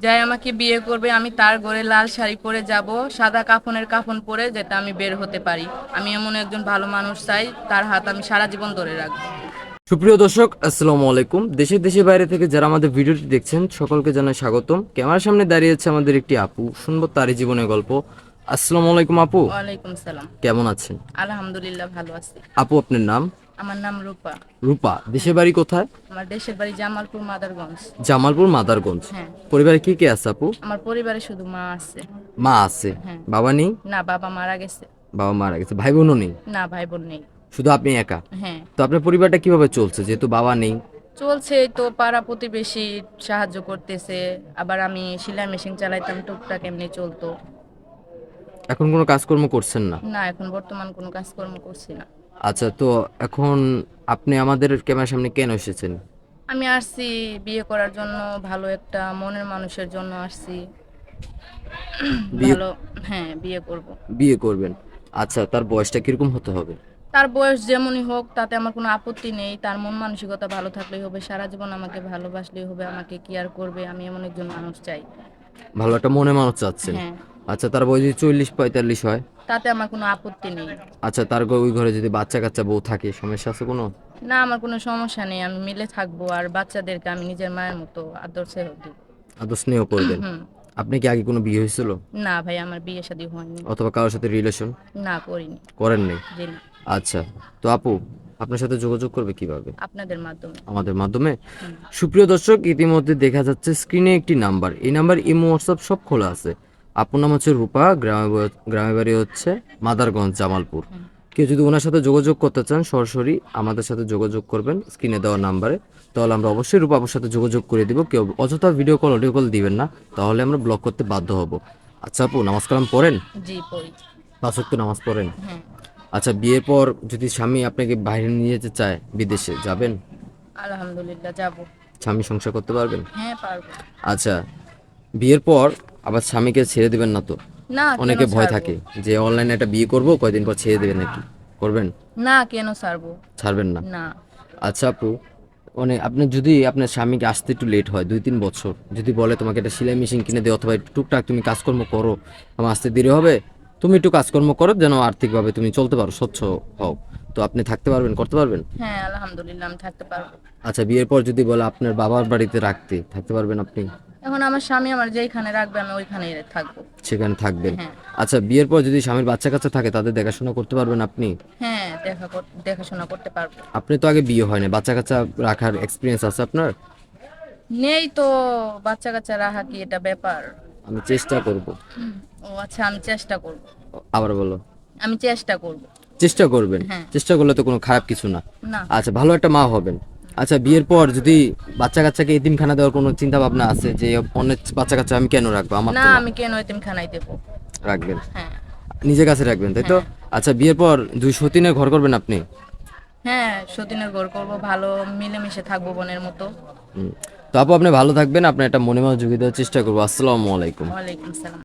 যাই আমাকে বিয়ে করবে আমি তার ঘরে লাল শাড়ি পরে যাব, সাদা কাফনের কাফন পরে, যেটা আমি বের হতে পারি। আমি এমন একজন ভালো মানুষ চাই, তার হাত আমি সারা জীবন ধরে রাখবো। সুপ্রিয় দর্শক, আসসালামু আলাইকুম। দেশে বাইরে থেকে যারা আমাদের ভিডিওটি দেখছেন সকলকে জানাই স্বাগতম। ক্যামেরার সামনে দাঁড়িয়ে আছে আমাদের একটি আপু, শুনবো তারই জীবনের গল্প। আসসালামু আলাইকুম আপু, ওয়ালাইকুম সালাম। কেমন আছেন? আলহামদুলিল্লাহ, ভালো আছি। আপু আপনার নাম? আমার নাম রূপা। রূপা। দেশের হ্যাঁ, বাড়ি কোথায়? আমার দেশের বাড়ি জামালপুর, মাদারগঞ্জ। জামালপুর, মাদারগঞ্জ। হ্যাঁ। পরিবারে কি কে আছে আপু? আমার পরিবারে শুধু মা আছে। মা আছে, হ্যাঁ। বাবা নেই? না, বাবা মারা গেছে। বাবা মারা গেছে, ভাই বোনও নেই? না, ভাই বোন নেই। শুধু আপনি একা? হ্যাঁ। তো আপনার পরিবারটা কিভাবে চলছে যেহেতু বাবা নেই? চলছে এই তো, পাড়া প্রতিবেশী সাহায্য করতেছে, আবার আমি সেলাই মেশিন চালাইতাম, টুকটাক এমনি চলতো। এখন কোনো কাজকর্ম করছেন না? না, এখন বর্তমান কোনো কাজকর্ম করছি না। আচ্ছা, তো এখন আপনি আমাদের ক্যামেরার সামনে কেন এসেছেন? আমি আসছি বিয়ে করার জন্য, ভালো একটা মনের মানুষের জন্য আসছি। বিয়ে ভালো। হ্যাঁ, বিয়ে করব। বিয়ে করবেন? আচ্ছা, তার বয়সটা কিরকম হতে হবে? তার বয়স যেমনই হোক তাতে আমার কোনো আপত্তি নেই, তার মন মানসিকতা ভালো থাকলেই হবে, সারা জীবন আমাকে ভালোবাসলেই হবে, আমাকে কেয়ার করবে, আমি এমন একজন মানুষ চাই। ভালো একটা মনে মানুষ চাচ্ছেন? হ্যাঁ। আচ্ছা, তার বয়স যদি 40-45 হয়? তাতে আমার কোনো আপত্তি নেই। আচ্ছা, তার ওই ঘরে যদি বাচ্চা কাচ্চা বউ থাকে, সমস্যা আছে কোনো? না, আমার কোনো সমস্যা নেই, আমি মিলে থাকবো, আর বাচ্চাদেরকে আমি নিজের মায়ের মতো আদর স্নেহ দিব। আদর স্নেহ করবেন? হুম। আপনি কি আগে কোনো বিয়ে হয়েছিল, না ভাই, আমার বিয়ে শাদী হয়নি। অথবা কারোর সাথে রিলেশন না, করিনি। করেন নাই? জি না। আচ্ছা, তো আপু আপনার সাথে যোগাযোগ করবে কিভাবে? আপনাদের মাধ্যমে। আমাদের মাধ্যমে? হুম। সুপ্রিয় দর্শক, ইতিমধ্যে দেখা যাচ্ছে স্ক্রিনে একটি নাম্বার, এই নাম্বার ইমো হোয়াটসঅ্যাপ সব খোলা আছে। আপুর নাম হচ্ছে রূপা, গ্রামে বাড়ি হচ্ছে মাদারগঞ্জ, জামালপুর। হুম। কেউ যদি ওনার সাথে যোগাযোগ করতে চান সরাসরি আমাদের সাথে যোগাযোগ করবেন স্ক্রিনে দেওয়া নাম্বারে, তাহলে আমরা অবশ্যই রূপা আপুর সাথে যোগাযোগ করে দিব। কেউ অযথা ভিডিও কল অডিও কল দিবেন না, তাহলে আমরা ব্লক করতে বাধ্য হব। আচ্ছা আপু, নামাজ কালাম পড়েন? জি, পড়ি। 5 ওয়াক্ত নামাজ পড়েন? হ্যাঁ। আচ্ছা, বিয়ের পর যদি স্বামী আপনাকে বাইরে নিয়ে যেতে চায়, বিদেশে যাবেন? আলহামদুলিল্লাহ, যাব। স্বামী সংসার করতে পারবেন? হ্যাঁ, পারবো। আচ্ছা, বিয়ের পর আবার স্বামীকে ছেড়ে দিবেন না তো? না, কেন অনেকে ভয় ছাড়বো? থাকে যে অনলাইনে একটা বিয়ে করব, কয়দিন পর ছেড়ে দেবেন নাকি, করবেন? না, কেন ছাড়বো? ছাড়বেন না? না। আচ্ছা আপু, আপনি যদি আপনার স্বামীকে আসতে একটু লেট হয়, 2-3 বছর, যদি বলে তোমাকে একটা সেলাই মেশিন কিনে দে, অথবা একটু টুকটাক তুমি কাজকর্ম করো, আমার আসতে দেরি হবে, তুমি একটু কাজকর্ম করো যেন আর্থিকভাবে তুমি চলতে পারো, স্বচ্ছ হও, তো আপনি থাকতে পারবেন, করতে পারবেন? হ্যাঁ, আলহামদুলিল্লাহ, আমি থাকতে পারবো। আচ্ছা, বিয়ের পর যদি বলে আপনার বাবার বাড়িতে রাখতে, থাকতে পারবেন আপনি? এখন আমার স্বামী আমার যেখানে রাখবে আমি ওইখানেই থাকবো। সেখানে থাকবেন? হ্যাঁ। আচ্ছা, বিয়ের পর যদি স্বামীর বাচ্চা কাচ্চা থাকে, তাদের দেখাশোনা করতে পারবেন আপনি? হ্যাঁ, দেখাশোনা করতে পারবো। আপনি তো আগে বিয়ে হয় না, বাচ্চা কাচ্চা রাখার এক্সপিরিয়েন্স আছে আপনার? নেই তো। বাচ্চা কাচ্চা রাখা কি এটা ব্যাপার? আমি চেষ্টা করব। ও আচ্ছা, আমি চেষ্টা করব। আবার বলো। আমি চেষ্টা করব। চেষ্টা করবেন? হ্যাঁ। চেষ্টা করলে তো কোনো খারাপ কিছু না। না। আচ্ছা, ভালো একটা মা হবেন। আচ্ছা, বিয়ের পর যদি বাচ্চা কাচ্চাকে এতিমখানা দেওয়ার কোনো চিন্তা ভাবনা আছে যে অনেক বাচ্চা কাচ্চা আমি কেন রাখবো, আমার না, তো না? আমি কেন এতিমখানায় দেবো? রাখবেন? হ্যাঁ। নিজের কাছে রাখবেন, তাই তো? হ্যাঁ। আচ্ছা, বিয়ের পর 2 সতীনের ঘর করবেন আপনি? হ্যাঁ, সতীনের ঘর করব, ভালো মিলেমিশে থাকবো বোনের মতো। হুম। তো আপু, আপনি ভালো থাকবেন, আপনার একটা মনে মনোযোগী দেওয়ার চেষ্টা করবো। আসসালামু আলাইকুম। ওয়ালাইকুম সালাম।